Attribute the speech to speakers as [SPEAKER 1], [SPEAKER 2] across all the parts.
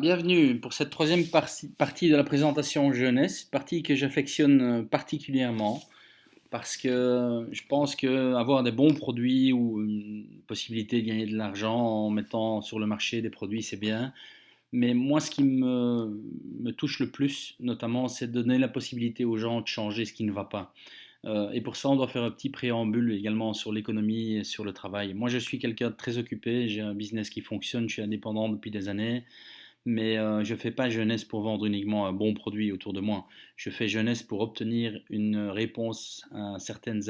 [SPEAKER 1] Bienvenue pour cette troisième partie de la présentation jeunesse, partie que j'affectionne particulièrement parce que je pense que avoir des bons produits ou une possibilité de gagner de l'argent en mettant sur le marché des produits, c'est bien. Mais moi, ce qui me touche le plus, notamment, c'est de donner la possibilité aux gens de changer ce qui ne va pas. Et pour ça, on doit faire un petit préambule également sur l'économie et sur le travail. Moi, je suis quelqu'un de très occupé, j'ai un business qui fonctionne, je suis indépendant depuis des années. Mais je ne fais pas jeunesse pour vendre uniquement un bon produit autour de moi. Je fais jeunesse pour obtenir une réponse à certaines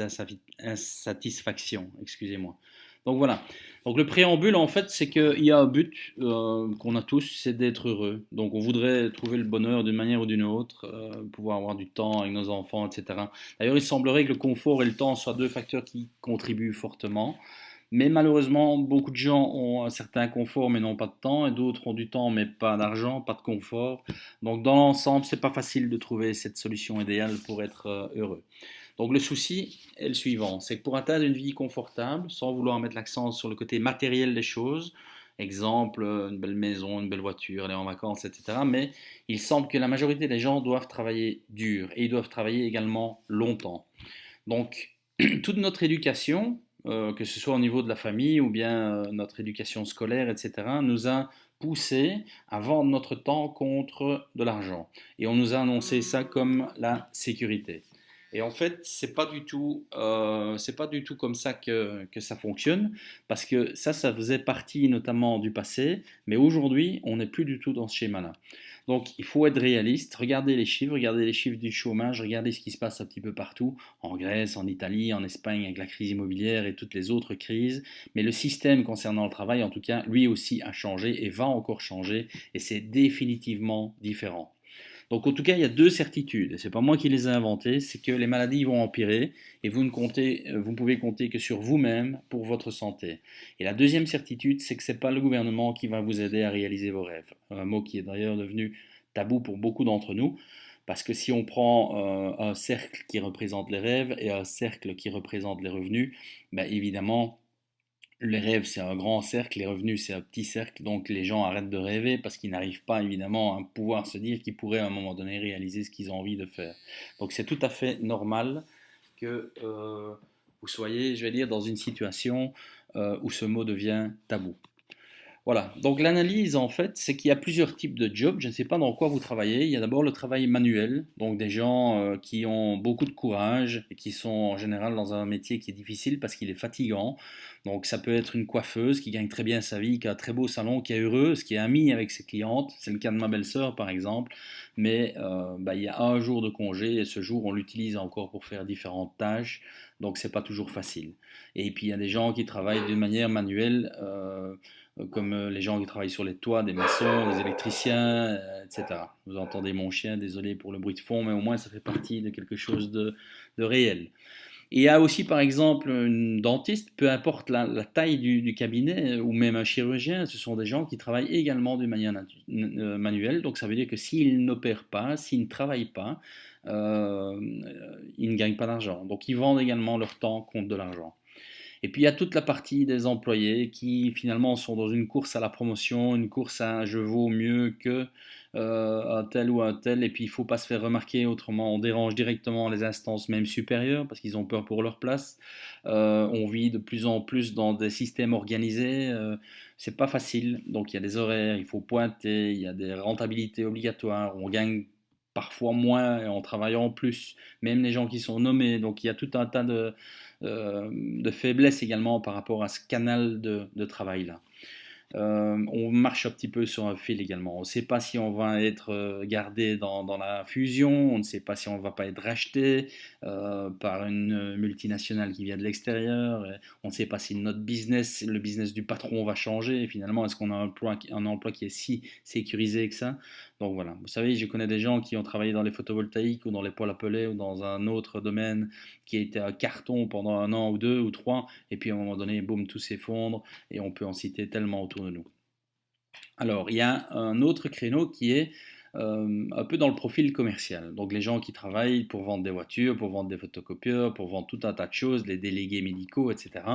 [SPEAKER 1] insatisfactions. Excusez-moi. Donc voilà. Donc le préambule, en fait, c'est qu'il y a un but qu'on a tous, c'est d'être heureux. Donc on voudrait trouver le bonheur d'une manière ou d'une autre, pouvoir avoir du temps avec nos enfants, etc. D'ailleurs, il semblerait que le confort et le temps soient deux facteurs qui contribuent fortement. Mais malheureusement, beaucoup de gens ont un certain confort mais n'ont pas de temps, et d'autres ont du temps mais pas d'argent, pas de confort. Donc dans l'ensemble, c'est pas facile de trouver cette solution idéale pour être heureux. Donc le souci est le suivant, c'est que pour atteindre une vie confortable, sans vouloir mettre l'accent sur le côté matériel des choses, exemple une belle maison, une belle voiture, aller en vacances, etc. Mais il semble que la majorité des gens doivent travailler dur et ils doivent travailler également longtemps. Donc, toute notre éducation, que ce soit au niveau de la famille ou bien notre éducation scolaire, etc., nous a poussé à vendre notre temps contre de l'argent. Et on nous a annoncé ça comme la sécurité. Et en fait, c'est pas du tout comme ça que ça fonctionne, parce que ça faisait partie notamment du passé, mais aujourd'hui, on n'est plus du tout dans ce schéma-là. Donc, il faut être réaliste, regardez les chiffres du chômage, regardez ce qui se passe un petit peu partout, en Grèce, en Italie, en Espagne, avec la crise immobilière et toutes les autres crises. Mais le système concernant le travail, en tout cas, lui aussi a changé et va encore changer, et c'est définitivement différent. Donc en tout cas, il y a deux certitudes, et c'est pas moi qui les ai inventées, c'est que les maladies vont empirer et vous ne pouvez compter que sur vous-même pour votre santé. Et la deuxième certitude, c'est que c'est pas le gouvernement qui va vous aider à réaliser vos rêves. Un mot qui est d'ailleurs devenu tabou pour beaucoup d'entre nous, parce que si on prend un cercle qui représente les rêves et un cercle qui représente les revenus, ben évidemment, les rêves, c'est un grand cercle, les revenus, c'est un petit cercle, donc les gens arrêtent de rêver parce qu'ils n'arrivent pas évidemment à pouvoir se dire qu'ils pourraient à un moment donné réaliser ce qu'ils ont envie de faire. Donc c'est tout à fait normal que vous soyez, je vais dire, dans une situation où ce mot devient tabou. Voilà, donc l'analyse en fait, c'est qu'il y a plusieurs types de jobs. Je ne sais pas dans quoi vous travaillez. Il y a d'abord le travail manuel, donc des gens qui ont beaucoup de courage et qui sont en général dans un métier qui est difficile parce qu'il est fatigant. Donc ça peut être une coiffeuse qui gagne très bien sa vie, qui a un très beau salon, qui est heureuse, qui est amie avec ses clientes. C'est le cas de ma belle-sœur par exemple. Mais il y a un jour de congé et ce jour on l'utilise encore pour faire différentes tâches. Donc c'est pas toujours facile. Et puis il y a des gens qui travaillent d'une manière manuelle. Comme les gens qui travaillent sur les toits, des maçons, des électriciens, etc. Vous entendez mon chien, désolé pour le bruit de fond, mais au moins ça fait partie de quelque chose de réel. Et il y a aussi par exemple une dentiste, peu importe la taille du cabinet, ou même un chirurgien, ce sont des gens qui travaillent également d'une manière manuelle, donc ça veut dire que s'ils n'opèrent pas, s'ils ne travaillent pas, euh, ils ne gagnent pas d'argent. Donc ils vendent également leur temps contre de l'argent. Et puis il y a toute la partie des employés qui finalement sont dans une course à la promotion, une course à je vaux mieux que un tel ou un tel, et puis il ne faut pas se faire remarquer, autrement on dérange directement les instances même supérieures parce qu'ils ont peur pour leur place. On vit de plus en plus dans des systèmes organisés, c'est pas facile, donc il y a des horaires, il faut pointer, il y a des rentabilités obligatoires, on gagne parfois moins en travaillant plus, même les gens qui sont nommés, donc il y a tout un tas de faiblesse également par rapport à ce canal de travail-là. On marche un petit peu sur un fil également. On ne sait pas si on va être gardé dans la fusion, on ne sait pas si on ne va pas être racheté par une multinationale qui vient de l'extérieur, on ne sait pas si notre business, le business du patron va changer, et finalement est-ce qu'on a un emploi qui est si sécurisé que ça. Donc voilà, vous savez, je connais des gens qui ont travaillé dans les photovoltaïques ou dans les poêles à pellets ou dans un autre domaine qui a été un carton pendant un an ou deux ou trois, et puis à un moment donné, boum, tout s'effondre, et on peut en citer tellement autour de nous. Alors, il y a un autre créneau qui est un peu dans le profil commercial. Donc, les gens qui travaillent pour vendre des voitures, pour vendre des photocopieurs, pour vendre tout un tas de choses, les délégués médicaux, etc.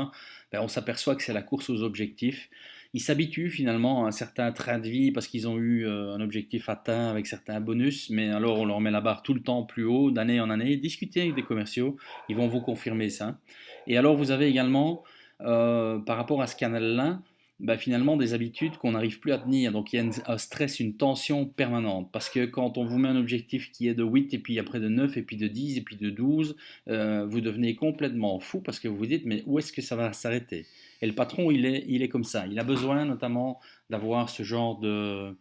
[SPEAKER 1] Ben, on s'aperçoit que c'est la course aux objectifs. ils s'habituent finalement à un certain train de vie parce qu'ils ont eu un objectif atteint avec certains bonus, mais alors on leur met la barre tout le temps plus haut, d'année en année. Discutez avec des commerciaux, ils vont vous confirmer ça. Et alors vous avez également, par rapport à ce canal-là, bah, finalement des habitudes qu'on n'arrive plus à tenir. Donc il y a un stress, une tension permanente. Parce que quand on vous met un objectif qui est de 8, et puis après de 9, et puis de 10, et puis de 12, vous devenez complètement fou parce que vous vous dites, mais où est-ce que ça va s'arrêter? Et le patron, il est comme ça. Il a besoin notamment d'avoir ce genre de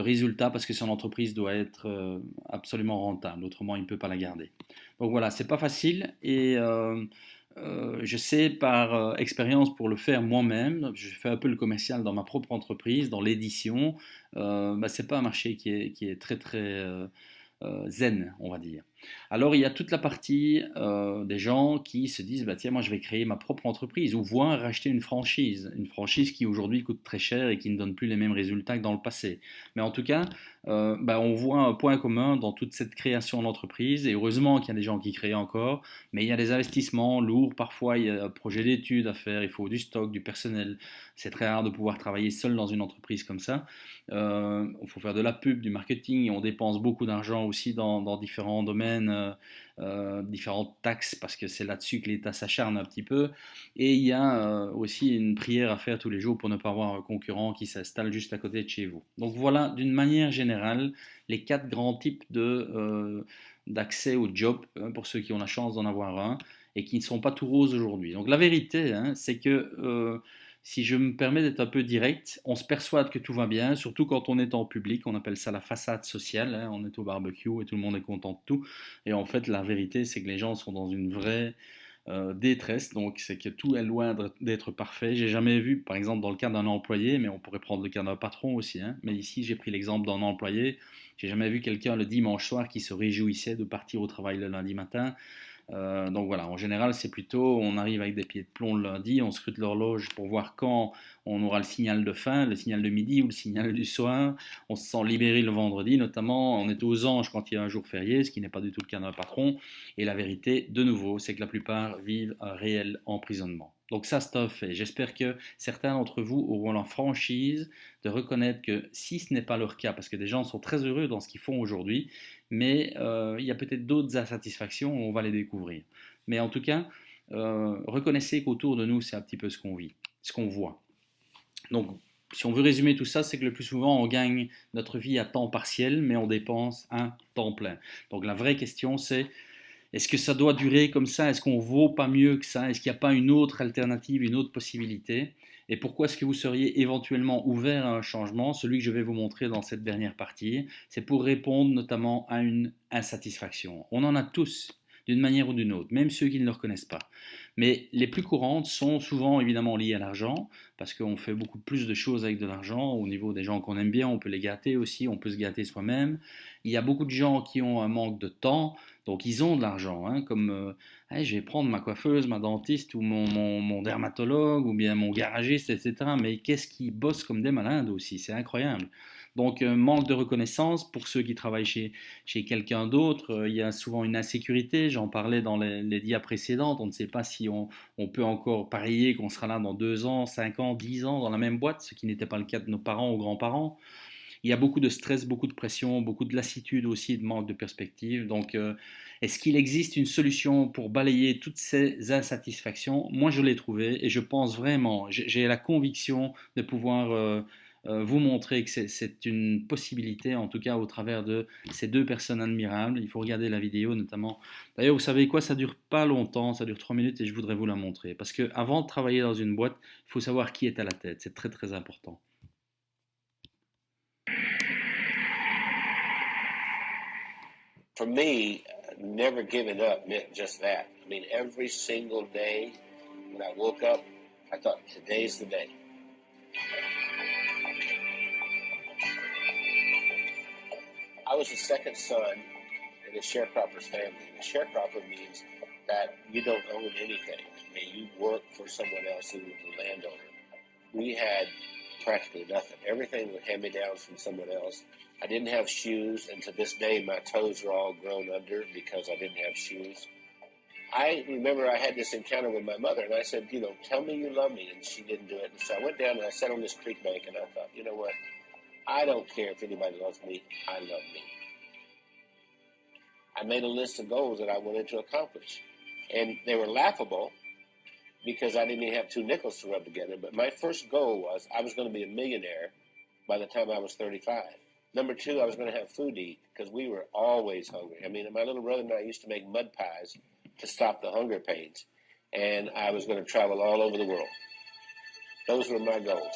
[SPEAKER 1] résultats parce que son entreprise doit être absolument rentable. Autrement, il ne peut pas la garder. Donc voilà, c'est pas facile et je sais par expérience pour le faire moi-même, je fais un peu le commercial dans ma propre entreprise, dans l'édition, bah, c'est pas un marché qui est très très zen, on va dire. Alors il y a toute la partie des gens qui se disent bah, tiens, moi je vais créer ma propre entreprise ou voire racheter une franchise qui aujourd'hui coûte très cher et qui ne donne plus les mêmes résultats que dans le passé. Mais en tout cas, bah, on voit un point commun dans toute cette création d'entreprise et heureusement qu'il y a des gens qui créent encore, mais il y a des investissements lourds, parfois il y a un projet d'études à faire, il faut du stock, du personnel, c'est très rare de pouvoir travailler seul dans une entreprise comme ça. Il faut faire de la pub, du marketing, et on dépense beaucoup d'argent aussi dans différents domaines, différentes taxes, parce que c'est là-dessus que l'État s'acharne un petit peu. Et il y a aussi une prière à faire tous les jours pour ne pas avoir un concurrent qui s'installe juste à côté de chez vous. Donc voilà, d'une manière générale, les 4 grands types d'accès au job, hein, pour ceux qui ont la chance d'en avoir un, et qui ne sont pas tout roses aujourd'hui. Donc la vérité, hein, c'est que si je me permets d'être un peu direct, on se persuade que tout va bien, surtout quand on est en public, on appelle ça la façade sociale, hein, on est au barbecue et tout le monde est content de tout. Et en fait, la vérité, c'est que les gens sont dans une vraie détresse, donc c'est que tout est loin d'être parfait. J'ai jamais vu, par exemple, dans le cas d'un employé, mais on pourrait prendre le cas d'un patron aussi, hein, mais ici j'ai pris l'exemple d'un employé, j'ai jamais vu quelqu'un le dimanche soir qui se réjouissait de partir au travail le lundi matin. Donc voilà, en général, c'est plutôt, on arrive avec des pieds de plomb le lundi, on scrute l'horloge pour voir quand on aura le signal de fin, le signal de midi ou le signal du soir. On se sent libéré le vendredi, notamment, on est aux anges quand il y a un jour férié, ce qui n'est pas du tout le cas d'un patron. Et la vérité, de nouveau, c'est que la plupart vivent un réel emprisonnement. Donc ça, c'est un fait. J'espère que certains d'entre vous auront la franchise de reconnaître que si ce n'est pas leur cas, parce que des gens sont très heureux dans ce qu'ils font aujourd'hui, mais il y a peut-être d'autres insatisfactions, on va les découvrir. Mais en tout cas, reconnaissez qu'autour de nous, c'est un petit peu ce qu'on vit, ce qu'on voit. Donc, si on veut résumer tout ça, c'est que le plus souvent, on gagne notre vie à temps partiel, mais on dépense un temps plein. Donc, la vraie question, c'est est-ce que ça doit durer comme ça? Est-ce qu'on vaut pas mieux que ça? Est-ce qu'il n'y a pas une autre alternative, une autre possibilité? Et pourquoi est-ce que vous seriez éventuellement ouvert à un changement? Celui que je vais vous montrer dans cette dernière partie, c'est pour répondre notamment à une insatisfaction. On en a tous, d'une manière ou d'une autre, même ceux qui ne le reconnaissent pas. Mais les plus courantes sont souvent évidemment liées à l'argent, parce qu'on fait beaucoup plus de choses avec de l'argent. Au niveau des gens qu'on aime bien, on peut les gâter aussi, on peut se gâter soi-même. Il y a beaucoup de gens qui ont un manque de temps, donc ils ont de l'argent, hein, comme hey, je vais prendre ma coiffeuse, ma dentiste ou mon dermatologue ou bien mon garagiste, etc. Mais qu'est-ce qu'ils bossent comme des malades aussi, c'est incroyable. Donc manque de reconnaissance pour ceux qui travaillent chez quelqu'un d'autre. Il y a souvent une insécurité, j'en parlais dans les dias précédentes, on ne sait pas si on peut encore parier qu'on sera là dans 2 ans, 5 ans, 10 ans dans la même boîte, ce qui n'était pas le cas de nos parents ou grands-parents. Il y a beaucoup de stress, beaucoup de pression, beaucoup de lassitude aussi, de manque de perspective. Donc, est-ce qu'il existe une solution pour balayer toutes ces insatisfactions? Moi, je l'ai trouvée et je pense vraiment, j'ai la conviction de pouvoir vous montrer que c'est une possibilité, en tout cas au travers de ces 2 personnes admirables. Il faut regarder la vidéo notamment. D'ailleurs, vous savez quoi, ça dure pas longtemps, ça dure 3 minutes et je voudrais vous la montrer. Parce qu'avant de travailler dans une boîte, il faut savoir qui est à la tête. C'est très très important.
[SPEAKER 2] For me, never giving up meant just that. I mean, every single day when I woke up, I thought, today's the day. I was the second son in a sharecropper's family. And a sharecropper means that you don't own anything. I mean, you work for someone else who was the landowner. We had practically nothing. Everything was hand-me-downs from someone else. I didn't have shoes, and to this day, my toes are all grown under because I didn't have shoes. I remember I had this encounter with my mother, and I said, tell me you love me, and she didn't do it. And so I went down and I sat on this creek bank, and I thought, you know what? I don't care if anybody loves me. I love me. I made a list of goals that I wanted to accomplish, and they were laughable because I didn't even have 2 nickels to rub together. But my first goal was I was going to be a millionaire by the time I was 35. Number 2, I was going to have food to eat because we were always hungry. I mean, my little brother and I used to make mud pies to stop the hunger pains, and I was going to travel all over the world. Those were my goals.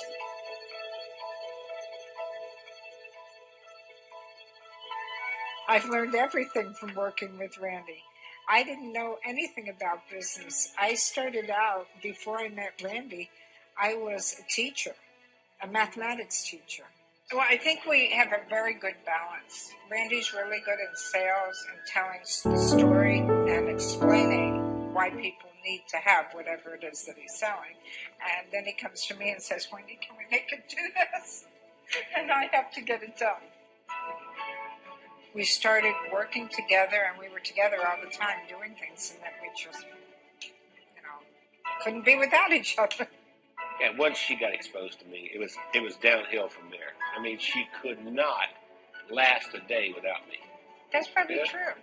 [SPEAKER 3] I've learned everything from working with Randy. I didn't know anything about business. I started out, before I met Randy, I was a teacher, a mathematics teacher. Well, I think we have a very good balance. Randy's really good in sales and telling the story and explaining why people need to have whatever it is that he's selling. And then he comes to me and says, Wendy, can we make it do this? And I have to get it done. We started working together, and we were together all the time doing things, and that we just, couldn't be without each other.
[SPEAKER 2] And once she got exposed to me, it was downhill from there. I mean, she could not last a day without me.
[SPEAKER 3] That's probably true.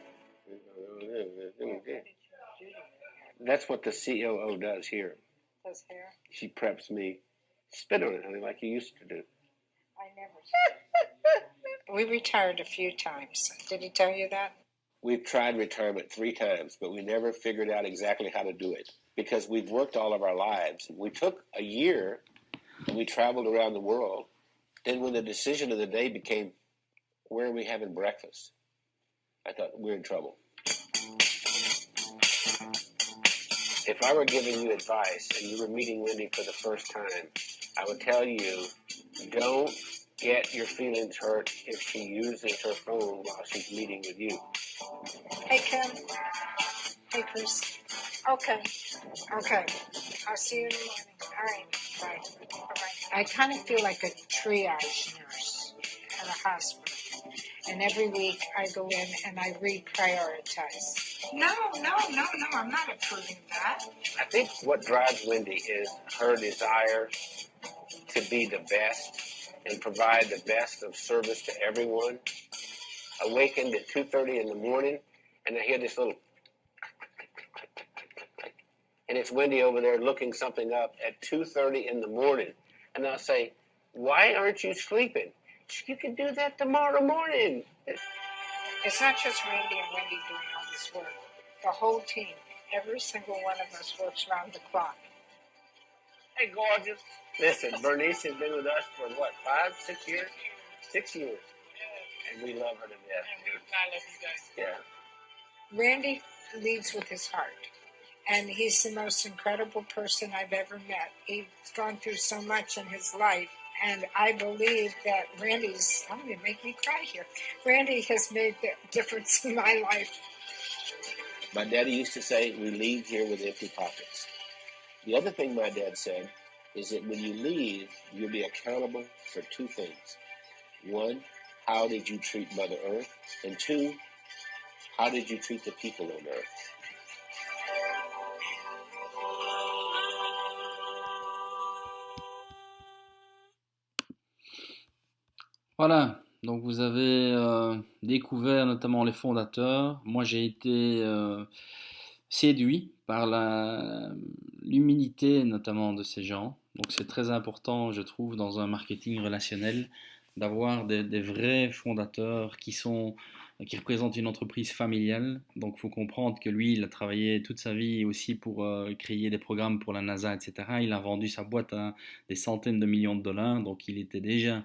[SPEAKER 2] That's what the COO does here.
[SPEAKER 3] Does hair?
[SPEAKER 2] She preps me. Spit on it, honey, like you used to do.
[SPEAKER 3] I never. We retired a few times. Did he tell you that?
[SPEAKER 2] We've tried retirement 3 times, but we never figured out exactly how to do it because we've worked all of our lives. We took a year and we traveled around the world. Then when the decision of the day became, where are we having breakfast? I thought, we're in trouble. If I were giving you advice and you were meeting Wendy for the first time, I would tell you, don't get your feelings hurt if she uses her phone while she's meeting with you.
[SPEAKER 3] Hey, Kim. Hey, Chris. Okay. I'll see you in the morning. All right. Bye. Bye-bye. I kind of feel like a triage nurse at a hospital. And every week I go in and I reprioritize. No, I'm not approving that.
[SPEAKER 2] I think what drives Wendy is her desire to be the best and provide the best of service to everyone. Awakened at 2:30 in the morning, and I hear this little and it's Wendy over there looking something up at 2:30 in the morning. And I'll say, why aren't you sleeping? You can do that tomorrow morning.
[SPEAKER 3] It's not just Randy and Wendy doing all this work. The whole team, every single one of us works around the clock.
[SPEAKER 2] Hey, gorgeous. Listen, Bernice has been with us for what, 5, 6 years? 6 years. And we love her to death.
[SPEAKER 4] I love you guys.
[SPEAKER 2] Yeah.
[SPEAKER 3] Randy leads with his heart. And he's the most incredible person I've ever met. He's gone through so much in his life. And I believe that I'm going to make me cry here. Randy has made the difference in my life.
[SPEAKER 2] My daddy used to say, we leave here with empty pockets. The other thing my dad said is that when you leave, you'll be accountable for 2 things. 1, how did you treat Mother Earth? And 2, how did you treat the people on Earth?
[SPEAKER 1] Voilà, donc vous avez découvert notamment les fondateurs. Moi j'ai été séduit par l'humilité notamment de ces gens. Donc c'est très important, je trouve, dans un marketing relationnel, d'avoir des vrais fondateurs qui représentent une entreprise familiale. Donc il faut comprendre que lui, il a travaillé toute sa vie aussi pour créer des programmes pour la NASA, etc. Il a vendu sa boîte à des centaines de millions de dollars, donc il était déjà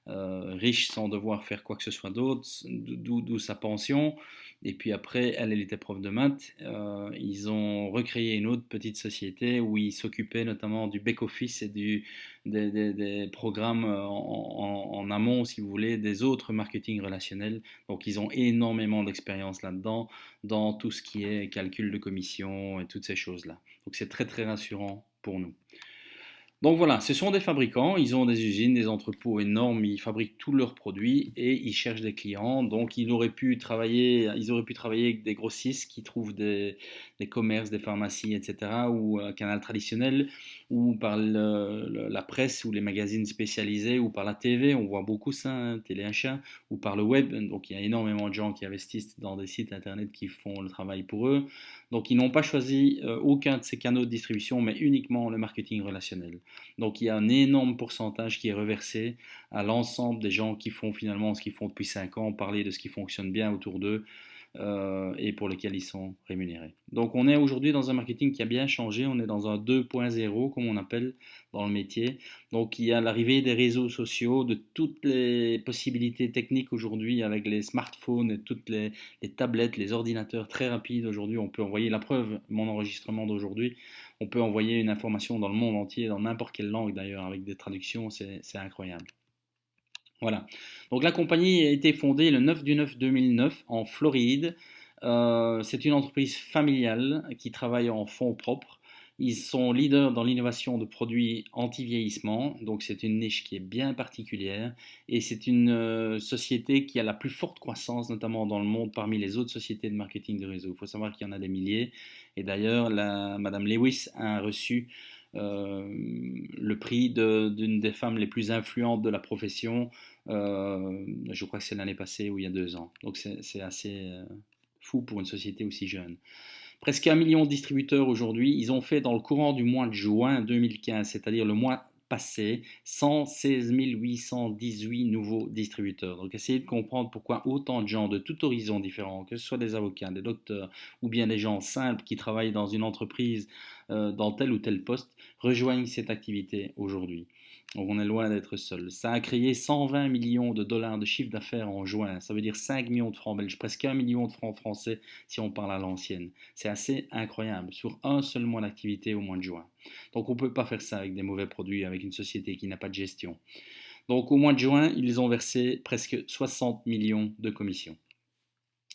[SPEAKER 1] riche sans devoir faire quoi que ce soit d'autre, d'où sa pension. Et puis après, elle était prof de maths. Ils ont recréé une autre petite société où ils s'occupaient notamment du back-office et des programmes en amont, si vous voulez, des autres marketing relationnels. Donc ils ont énormément d'expérience là-dedans, dans tout ce qui est calcul de commission et toutes ces choses-là. Donc c'est très très rassurant pour nous. Donc voilà, ce sont des fabricants, ils ont des usines, des entrepôts énormes, ils fabriquent tous leurs produits et ils cherchent des clients. Donc ils auraient pu travailler avec des grossistes qui trouvent des commerces, des pharmacies, etc. ou un canal traditionnel, ou par la presse ou les magazines spécialisés, ou par la TV, on voit beaucoup ça, hein, Télé Achat, ou par le web. Donc il y a énormément de gens qui investissent dans des sites internet qui font le travail pour eux. Donc ils n'ont pas choisi aucun de ces canaux de distribution, mais uniquement le marketing relationnel. Donc il y a un énorme pourcentage qui est reversé à l'ensemble des gens qui font finalement ce qu'ils font depuis 5 ans, parler de ce qui fonctionne bien autour d'eux et pour lesquels ils sont rémunérés. Donc on est aujourd'hui dans un marketing qui a bien changé, on est dans un 2.0 comme on appelle dans le métier. Donc il y a l'arrivée des réseaux sociaux, de toutes les possibilités techniques aujourd'hui avec les smartphones et toutes les tablettes, les ordinateurs très rapides aujourd'hui. On peut envoyer la preuve, mon enregistrement d'aujourd'hui, on peut envoyer une information dans le monde entier, dans n'importe quelle langue d'ailleurs, avec des traductions, c'est incroyable. Voilà. Donc la compagnie a été fondée le 9 du 9 2009 en Floride. C'est une entreprise familiale qui travaille en fonds propres. Ils sont leaders dans l'innovation de produits anti-vieillissement, donc c'est une niche qui est bien particulière et c'est une société qui a la plus forte croissance, notamment dans le monde, parmi les autres sociétés de marketing de réseau. Il faut savoir qu'il y en a des milliers et d'ailleurs, Madame Lewis a reçu le prix d'une des femmes les plus influentes de la profession. Je crois que c'est l'année passée ou il y a 2 ans. Donc c'est assez fou pour une société aussi jeune. Presque 1 million de distributeurs aujourd'hui. Ils ont fait dans le courant du mois de juin 2015, c'est-à-dire le mois passé, 116 818 nouveaux distributeurs. Donc essayez de comprendre pourquoi autant de gens de tout horizon différent, que ce soit des avocats, des docteurs ou bien des gens simples qui travaillent dans une entreprise dans tel ou tel poste, rejoignent cette activité aujourd'hui. Donc on est loin d'être seul. Ça a créé 120 millions de dollars de chiffre d'affaires en juin. Ça veut dire 5 millions de francs belges, presque 1 million de francs français si on parle à l'ancienne. C'est assez incroyable sur un seul mois d'activité au mois de juin. Donc on ne peut pas faire ça avec des mauvais produits, avec une société qui n'a pas de gestion. Donc au mois de juin, ils ont versé presque 60 millions de commissions.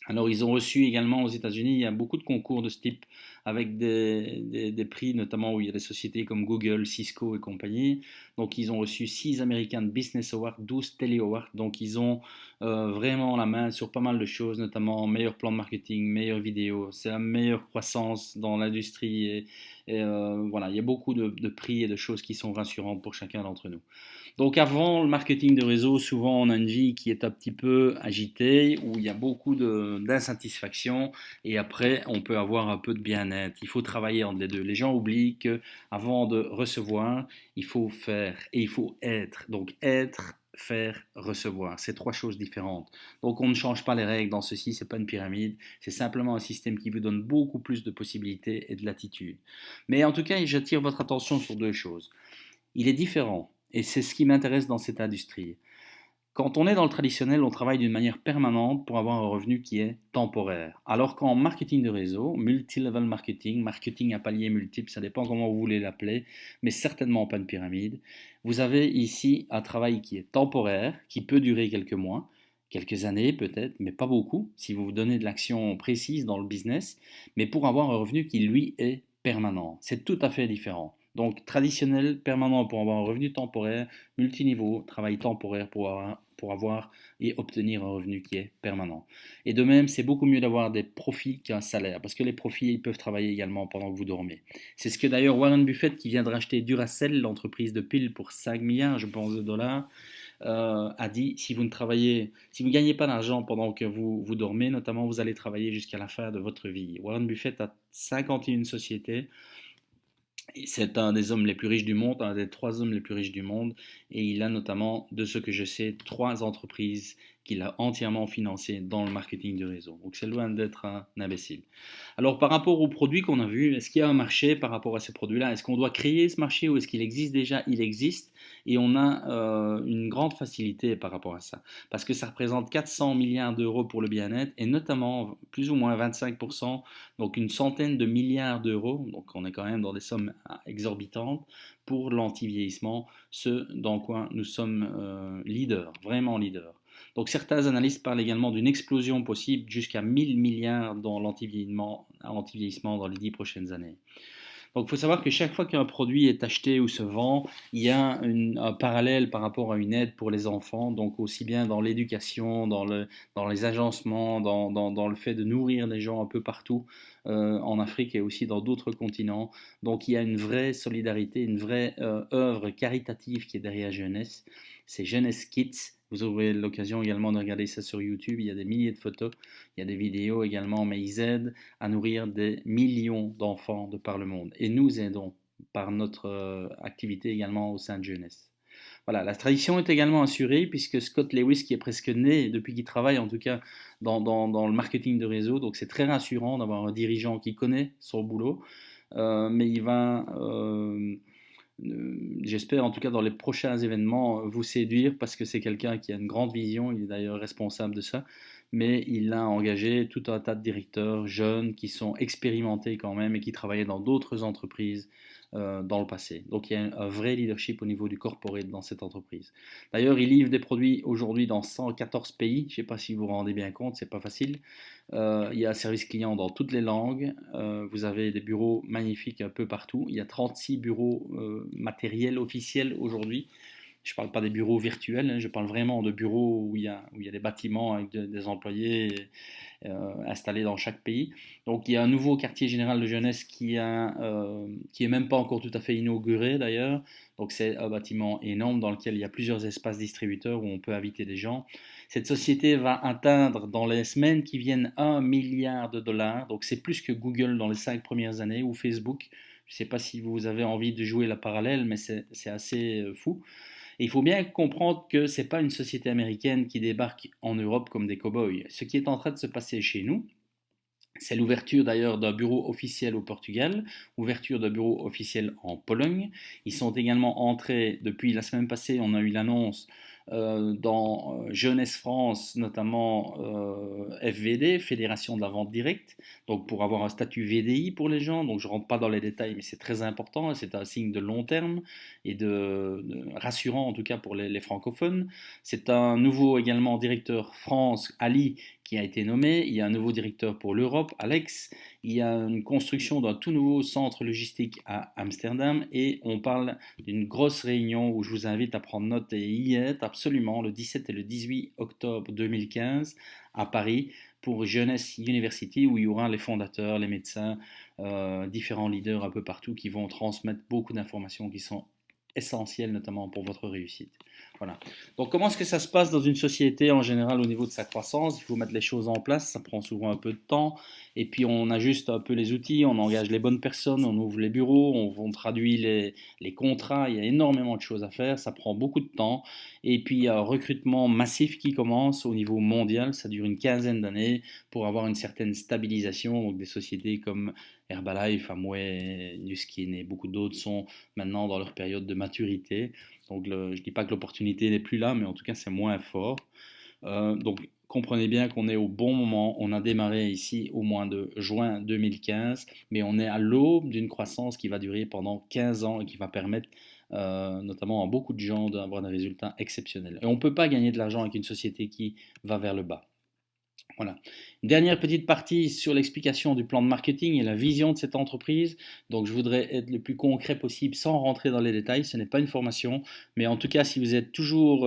[SPEAKER 1] Alors, ils ont reçu également aux États-Unis, il y a beaucoup de concours de ce type avec des prix, notamment où il y a des sociétés comme Google, Cisco et compagnie. Donc, ils ont reçu 6 American Business Awards, 12 Tele Awards. Donc, ils ont vraiment la main sur pas mal de choses, notamment meilleur plan de marketing, meilleure vidéo. C'est la meilleure croissance dans l'industrie. Voilà, il y a beaucoup de prix et de choses qui sont rassurantes pour chacun d'entre nous. Donc avant le marketing de réseau, souvent on a une vie qui est un petit peu agitée, où il y a beaucoup d'insatisfaction, et après on peut avoir un peu de bien-être. Il faut travailler entre les deux. Les gens oublient que avant de recevoir, il faut faire et il faut être. Donc être, faire, recevoir, c'est 3 choses différentes. Donc on ne change pas les règles dans ceci, c'est pas une pyramide, c'est simplement un système qui vous donne beaucoup plus de possibilités et de latitude. Mais en tout cas, j'attire votre attention sur 2 choses. Il est différent. Et c'est ce qui m'intéresse dans cette industrie. Quand on est dans le traditionnel, on travaille d'une manière permanente pour avoir un revenu qui est temporaire. Alors qu'en marketing de réseau, multi-level marketing, marketing à paliers multiples, ça dépend comment vous voulez l'appeler, mais certainement pas une pyramide, vous avez ici un travail qui est temporaire, qui peut durer quelques mois, quelques années peut-être, mais pas beaucoup, si vous vous donnez de l'action précise dans le business, mais pour avoir un revenu qui, lui, est permanent. C'est tout à fait différent. Donc traditionnel, permanent pour avoir un revenu temporaire, multiniveau, travail temporaire pour avoir et obtenir un revenu qui est permanent. Et de même, c'est beaucoup mieux d'avoir des profits qu'un salaire, parce que les profits, ils peuvent travailler également pendant que vous dormez. C'est ce que d'ailleurs Warren Buffett, qui vient de racheter Duracell, l'entreprise de piles, pour 5 milliards, je pense, de dollars, a dit, si vous ne gagnez pas d'argent pendant que vous dormez, notamment, vous allez travailler jusqu'à la fin de votre vie. Warren Buffett a 51 sociétés. C'est un des hommes les plus riches du monde, un des 3 hommes les plus riches du monde, et il a notamment, de ce que je sais, 3 entreprises qu'il a entièrement financées dans le marketing du réseau. Donc c'est loin d'être un imbécile. Alors par rapport aux produits qu'on a vus, est-ce qu'il y a un marché par rapport à ces produits-là? Est-ce qu'on doit créer ce marché ou est-ce qu'il existe déjà? Il existe et on a une grande facilité par rapport à ça, parce que ça représente 400 milliards d'euros pour le bien-être et notamment plus ou moins 25%, donc une centaine de milliards d'euros, donc on est quand même dans des sommes exorbitantes pour l'anti-vieillissement, ce dans quoi nous sommes leaders, vraiment leaders. Donc certains analystes parlent également d'une explosion possible jusqu'à 1000 milliards dans l'anti-vieillissement dans les 10 prochaines années. Donc, il faut savoir que chaque fois qu'un produit est acheté ou se vend, il y a un parallèle par rapport à une aide pour les enfants, donc aussi bien dans l'éducation, dans les agencements, dans le fait de nourrir les gens un peu partout en Afrique et aussi dans d'autres continents. Donc, il y a une vraie solidarité, une vraie œuvre caritative qui est derrière Jeunesse. C'est Jeunesse Kids. Vous aurez l'occasion également de regarder ça sur YouTube. Il y a des milliers de photos, il y a des vidéos également, mais ils aident à nourrir des millions d'enfants de par le monde. Et nous aidons par notre activité également au sein de Jeunesse. Voilà, la tradition est également assurée puisque Scott Lewis, qui est presque né depuis qu'il travaille en tout cas dans le marketing de réseau, donc c'est très rassurant d'avoir un dirigeant qui connaît son boulot, mais il va j'espère en tout cas dans les prochains événements vous séduire parce que c'est quelqu'un qui a une grande vision, il est d'ailleurs responsable de ça, mais il a engagé tout un tas de directeurs jeunes qui sont expérimentés quand même et qui travaillaient dans d'autres entreprises dans le passé. Donc il y a un vrai leadership au niveau du corporate dans cette entreprise. D'ailleurs, il livre des produits aujourd'hui dans 114 pays, je ne sais pas si vous vous rendez bien compte, c'est pas facile. Il y a un service client dans toutes les langues. Vous avez des bureaux magnifiques un peu partout. Il y a 36 bureaux matériels officiels aujourd'hui. Je ne parle pas des bureaux virtuels, hein, je parle vraiment de bureaux où il y a des bâtiments avec des employés installés dans chaque pays. Donc il y a un nouveau quartier général de jeunesse qui est même pas encore tout à fait inauguré d'ailleurs. Donc c'est un bâtiment énorme dans lequel il y a plusieurs espaces distributeurs où on peut inviter des gens. Cette société va atteindre dans les semaines qui viennent 1 milliard de dollars. Donc c'est plus que Google dans les 5 premières années ou Facebook. Je ne sais pas si vous avez envie de jouer la parallèle, mais c'est assez fou. Et il faut bien comprendre que ce n'est pas une société américaine qui débarque en Europe comme des cow-boys. Ce qui est en train de se passer chez nous, c'est l'ouverture d'ailleurs d'un bureau officiel au Portugal, ouverture d'un bureau officiel en Pologne. Ils sont également entrés, depuis la semaine passée, on a eu l'annonce dans Jeunesse France, notamment FVD, Fédération de la Vente Directe, donc pour avoir un statut VDI pour les gens. Donc je ne rentre pas dans les détails, mais c'est très important, c'est un signe de long terme et rassurant en tout cas pour les francophones. C'est un nouveau également directeur France, Ali, qui a été nommé. Il y a un nouveau directeur pour l'Europe, Alex. Il y a une construction d'un tout nouveau centre logistique à Amsterdam et on parle d'une grosse réunion où je vous invite à prendre note et y être absolument le 17 et le 18 octobre 2015 à Paris pour Jeunesse University où il y aura les fondateurs, les médecins, différents leaders un peu partout qui vont transmettre beaucoup d'informations qui sont essentielles notamment pour votre réussite. Voilà. Donc comment est-ce que ça se passe dans une société en général au niveau de sa croissance? Il faut mettre les choses en place, ça prend souvent un peu de temps, et puis on ajuste un peu les outils, on engage les bonnes personnes, on ouvre les bureaux, on traduit les contrats, il y a énormément de choses à faire, ça prend beaucoup de temps, et puis il y a un recrutement massif qui commence au niveau mondial, ça dure une quinzaine d'années pour avoir une certaine stabilisation, donc des sociétés comme Herbalife, Amway, Nuskin et beaucoup d'autres sont maintenant dans leur période de maturité. Donc je ne dis pas que l'opportunité n'est plus là, mais en tout cas c'est moins fort. Donc comprenez bien qu'on est au bon moment. On a démarré ici au mois de juin 2015, mais on est à l'aube d'une croissance qui va durer pendant 15 ans et qui va permettre notamment à beaucoup de gens d'avoir des résultats exceptionnels. Et on ne peut pas gagner de l'argent avec une société qui va vers le bas. Voilà. Une dernière petite partie sur l'explication du plan de marketing et la vision de cette entreprise. Donc je voudrais être le plus concret possible sans rentrer dans les détails. Ce n'est pas une formation, mais en tout cas si vous êtes toujours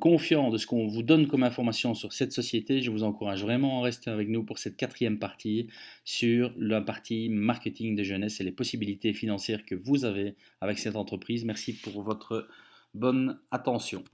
[SPEAKER 1] confiant de ce qu'on vous donne comme information sur cette société, je vous encourage vraiment à rester avec nous pour cette 4e partie sur la partie marketing de jeunesse et les possibilités financières que vous avez avec cette entreprise. Merci pour votre bonne attention.